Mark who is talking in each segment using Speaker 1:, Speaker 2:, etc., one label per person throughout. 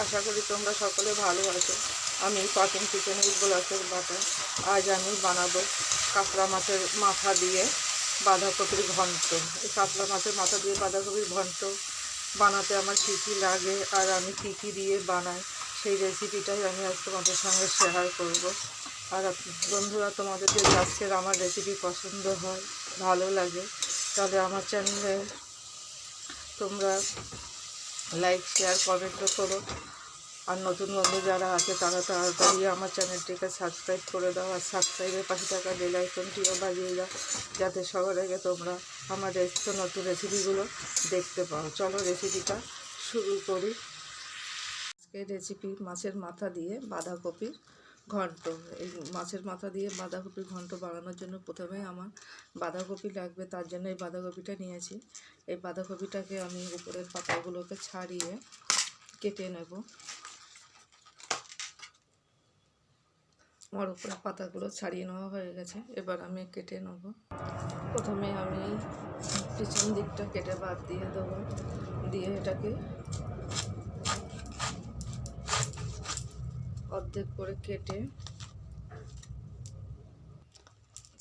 Speaker 1: আশা করি তোমরা সকলে ভালো আছো। আমি পাকিং কিচেন উইথ ব্লগের বাটা। আজ আমি বানাবো কাতলা মাছের মাথা দিয়ে বাঁধাকপির ঘন্ট। এই কাতলা মাছের মাথা দিয়ে বাঁধাকপির ঘন্ট বানাতে আমার কী কী লাগে আর আমি কী কী দিয়ে বানাই সেই রেসিপিটাই আমি আজ তোমাদের সঙ্গে শেয়ার করব। আর বন্ধুরা, তোমাদের যদি আজকের আমার রেসিপি পছন্দ হয়, ভালো লাগে, তাহলে আমার চ্যানেলে তোমরা লাইক শেয়ার কমেন্টও করো। আর নতুন বন্ধু যারা আছে তারা তাড়াতাড়ি আমার চ্যানেলটিকে সাবস্ক্রাইব করে দাও, আর সাবস্ক্রাইবের পাশে থাকা বেল আইকনটিও বাজিয়ে দাও, যাতে সবার আগে তোমরা আমার নতুন রেসিপিগুলো দেখতে পাও। চলো রেসিপিটা শুরু করি। আজকের রেসিপি মাছের মাথা দিয়ে বাঁধাকপির ঘন্ট। এই মাছের মাথা দিয়ে বাঁধাকপির ঘন্ট বানানোর জন্য প্রথমে আমার বাঁধাকপি লাগবে, তার জন্য এই বাঁধাকপিটা নিয়েছি। এই বাঁধাকপিটাকে আমি উপরের পাতাগুলোকে ছাড়িয়ে কেটে নেব। আমার উপরের পাতাগুলো ছাড়িয়ে নেওয়া হয়ে গেছে, এবার আমি কেটে নেব। প্রথমে আমি পিছন দিকটা কেটে বাদ দিয়ে দেবো, দিয়ে এটাকে অর্ধেক করে কেটে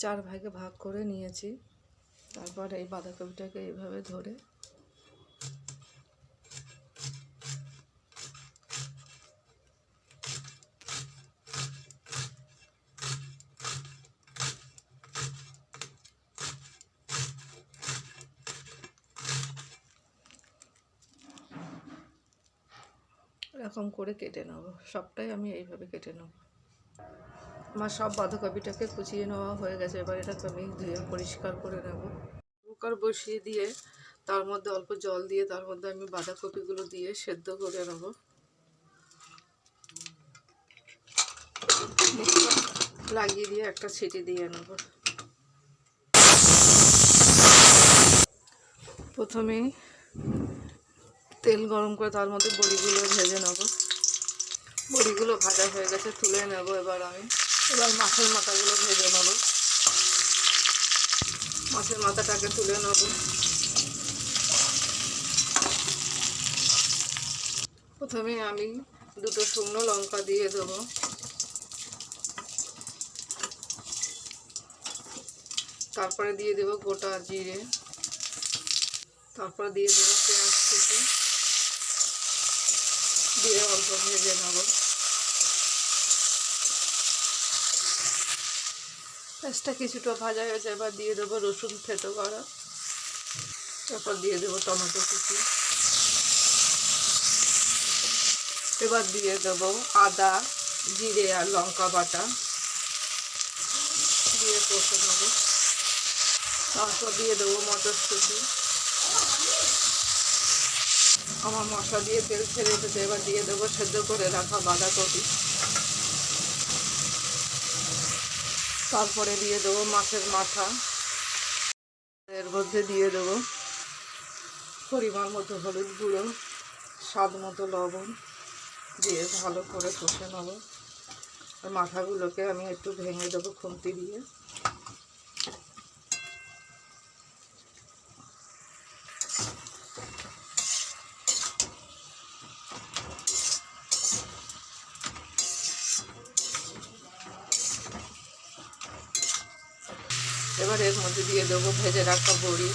Speaker 1: 4 ভাগে ভাগ করে নিয়েছি। তারপর এই বাঁধাকপিটাকে এইভাবে ধরে এরকম করে কেটে নেব। সবটাই আমি এইভাবে কেটে নেব। আমার সব বাঁধাকপিটাকে কুচিয়ে নেওয়া হয়ে গেছে। এবার এটাকে আমি ধুয়ে পরিষ্কার করে নেব। কুকার বসিয়ে দিয়ে তার মধ্যে অল্প জল দিয়ে তার মধ্যে আমি বাঁধাকপিগুলো দিয়ে সেদ্ধ করে নেব। লাগিয়ে দিয়ে একটা সিটি দিয়ে নেব। প্রথমে তেল গরম করে তার মধ্যে বড়িগুলো ভেজে নেব। বড়িগুলো ভাজা হয়ে গেছে, তুলে নেব। এবার মাছের মাথাগুলো ভেজে নেব। মাছের মাথাটাকে তুলে নেব। প্রথমে আমি 2টো শুকনো লঙ্কা দিয়ে দেবো। তারপরে দিয়ে দেবো গোটা জিরে। তারপরে দিয়ে দেবো পেঁয়াজ কুচি, দিয়ে অল্প ভেজে নেব। পেঁয়াজটা কিছুটা ভাজা হয়েছে, এবার দিয়ে দেবো রসুন থেতো করা। তারপর দিয়ে দেবো টমেটো কুচি। এবার দিয়ে দেবো আদা, জিরে আর লঙ্কা বাটা দিয়ে কষে নেব। তারপর দিয়ে দেবো মটরশুঁটি। আমার মশলা দিয়ে তেল ছেড়ে এসেছে, এবার দিয়ে দেবো সেদ্ধ করে রাখা বাঁধাকপি। তারপরে দিয়ে দেবো মাছের মাথা। এর মধ্যে দিয়ে দেবো পরিমাণ মতো হলুদ গুঁড়ো, স্বাদ মতো লবণ দিয়ে ভালো করে কষে নেব। আর মাথাগুলোকে আমি একটু ভেঙে দেবো খুন্তি দিয়ে। এবার এর মধ্যে দিয়ে দেবো ভেজে রাখা বড়ি।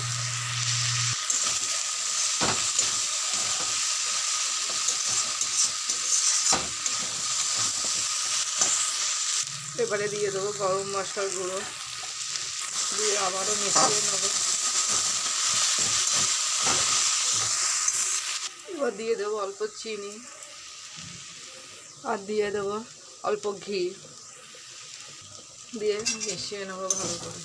Speaker 1: এবারে দিয়ে দেবো গরম মশলার গুঁড়ো, দিয়ে আবারও মিশিয়ে নেব। এবার দিয়ে দেবো অল্প চিনি, আর দিয়ে দেবো অল্প ঘি, দিয়ে মিশিয়ে নেবো ভালো করে।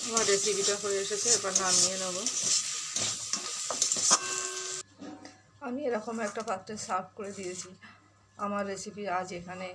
Speaker 1: আমার রেসিপিটা হয়ে এসেছে, এবার নামিয়ে নেব। আমি এরকম একটা পাত্রে সার্ভ করে দিয়েছি। আমার রেসিপি আজ এখানে